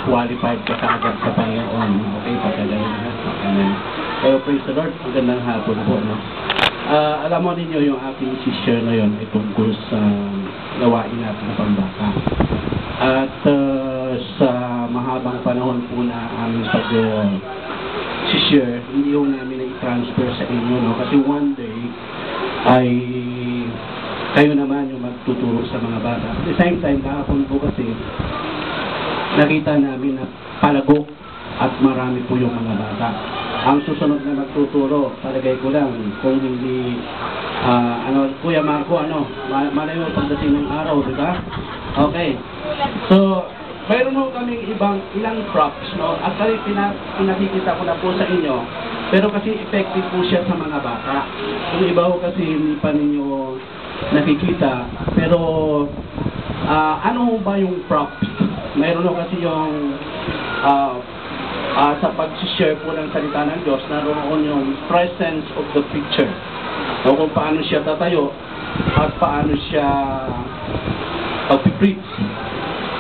qualified ka kaagad sa Panginoon. Okay, pagkagaling na. Amen. So, praise the Lord. Magandang hapon po, no? Alam mo ninyo yung ating sister na yun ay tungkol sa gawain natin na pambata. At sa mahabang panahon po na aming pag-share, hindi yung namin na-transfer sa inyo, no? Kasi one day ay kayo naman yung magtuturo sa mga bata. At the same time, kahapon po kasi nakita namin na palagok at marami po yung mga bata. Ang susunod na magtuturo, palagay ko lang, kung hindi, Kuya Marco, malayo pagdating ng araw, di ba? Okay. So, mayroon ho kaming ilang props, no? Actually, pinakikita ko na po sa inyo, pero kasi effective po siya sa mga bata. Yung iba ho kasi hindi pa ninyo nakikita, pero ano ho ba yung props? Mayroon ho kasi yung sa pag-share po ng salita ng Diyos, naroon yung presence of the picture. O kung paano siya tatayo at paano siya pag-preach.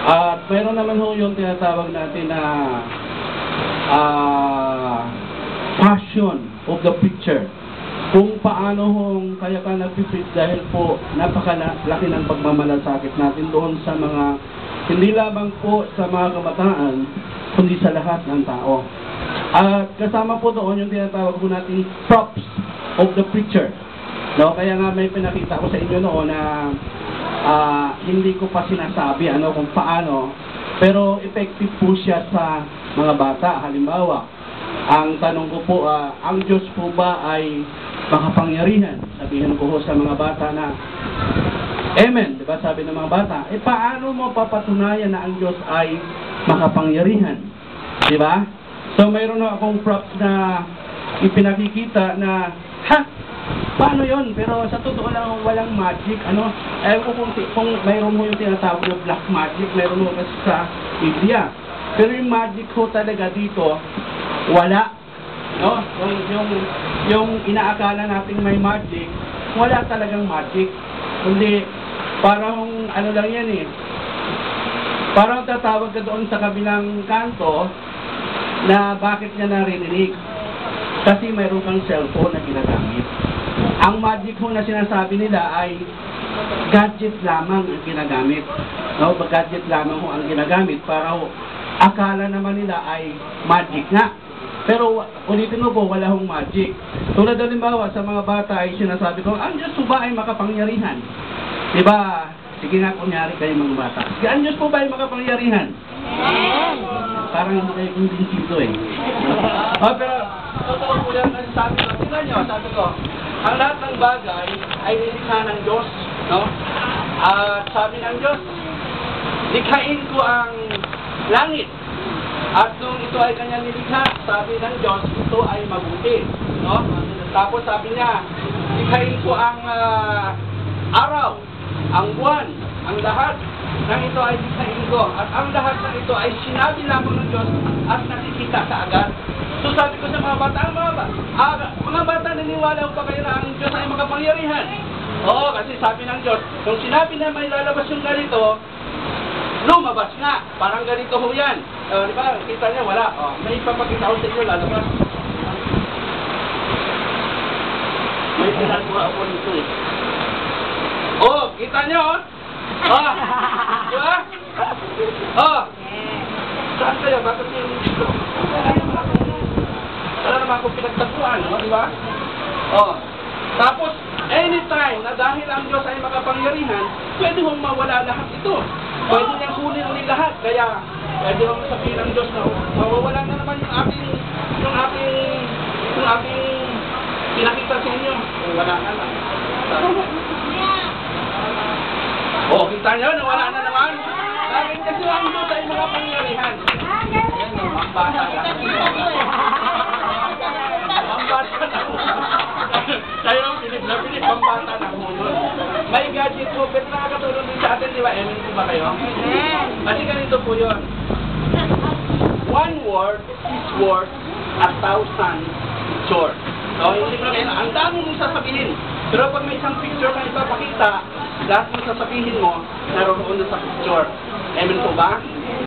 At mayroon naman ho yung tinatawag natin na passion of the picture. Kung paano hong kaya ka nag-preach dahil po napakalaki ng pagmamalasakit natin doon sa mga, hindi lamang po sa mga kabataan, kundi sa lahat ng tao. At kasama po doon yung tinatawag po natin props of the preacher. No? Kaya nga may pinakita ko sa inyo noon na hindi ko pa sinasabi kung paano, pero effective po siya sa mga bata. Halimbawa, ang tanong ko po, ang Diyos po ba ay makapangyarihan? Sabihin ko po sa mga bata na Amen, diba? Sabi ng mga bata, paano mo papatunayan na ang Diyos ay makapangyarihan? Diba? So, mayroon na akong props na ipinakikita na, paano yon? Pero sa totoo lang, walang magic. Ewan ko kung mayroon mo yung tinatawag na black magic, mayroon mo kasi sa Biblia. Pero yung magic ko talaga dito, wala. No? Yung inaakala nating may magic, wala talagang magic. Kundi, parang lang yan eh. Parang tatawag ka doon sa kabilang kanto na bakit niya narinig. Kasi mayroon kang cellphone na ginagamit. Ang magic ho na sinasabi nila ay gadget lamang ang ginagamit. No? Gadget lamang ho ang ginagamit para ho, akala naman nila ay magic nga. Pero ulitin mo po, wala hong magic. Tulad halimbawa sa mga bata ay sinasabi ko, ang Diyos po ba ay makapangyarihan? Diba? Sige nga, kunyari kayo mga bata. Ang Diyos po ba ay makapangyarihan? Parang hindi kayo convinced eh. Pero totoo po yan kasi sabi ko, tingnan nyo, sabi ko, ang lahat ng bagay ay nilikha ng Diyos. No? At sabi ng Diyos, likhain ko ang langit. At nung ito ay kanya nilikha, sabi ng Diyos, ito ay mabuti. No? Tapos sabi niya, likhain ko ang araw, ang buwan, ang lahat ng ito ay likhain ko. At ang lahat ng ito ay sinabi lamang ng Diyos at nakikita kaagad. So sabi ko sa mga bata, mga bata, naniwala ko pa kayo na ang Diyos ay makapangyarihan? Oo, kasi sabi ng Diyos, kung sinabi na may lalabas yung ganito, lumabas nga. Parang ganito ho yan. Di ba? Kita niya, wala. May ipapakita ko sa inyo, lalabas. May pinagawa ako nito eh. Kita niyo, di ba? Saan kayo? Bakit yung dito? Wala naman akong pinagtaguan, di ba? Tapos, anytime na dahil ang Diyos ay makapangyarihan, pwede mong mawala lahat ito. Pwede niyang kunin ulit lahat. Kaya, pwede mong sabihin ng Diyos na mawawala na naman yung aking pinakita sa inyo. Wala na lang. Kita niyo, nawala na naman. Dahil kasi ang Diyos ay makapangyarihan. Ayan o, ang bata lang. Ang bata lang. Tayo ang Pilip na Pilip, ang bata lang mo yun. May gadget po, pero nakakatulong din sa atin, di ba? Amen po ba kayo? Kasi ganito po yun. One word is worth 1,000 picture. So, hindi ko na ang dami mong sasabihin. Pero pag may isang picture na ipapakita, lahat mong sasabihin mo, naroon na sa picture. Amen po ba?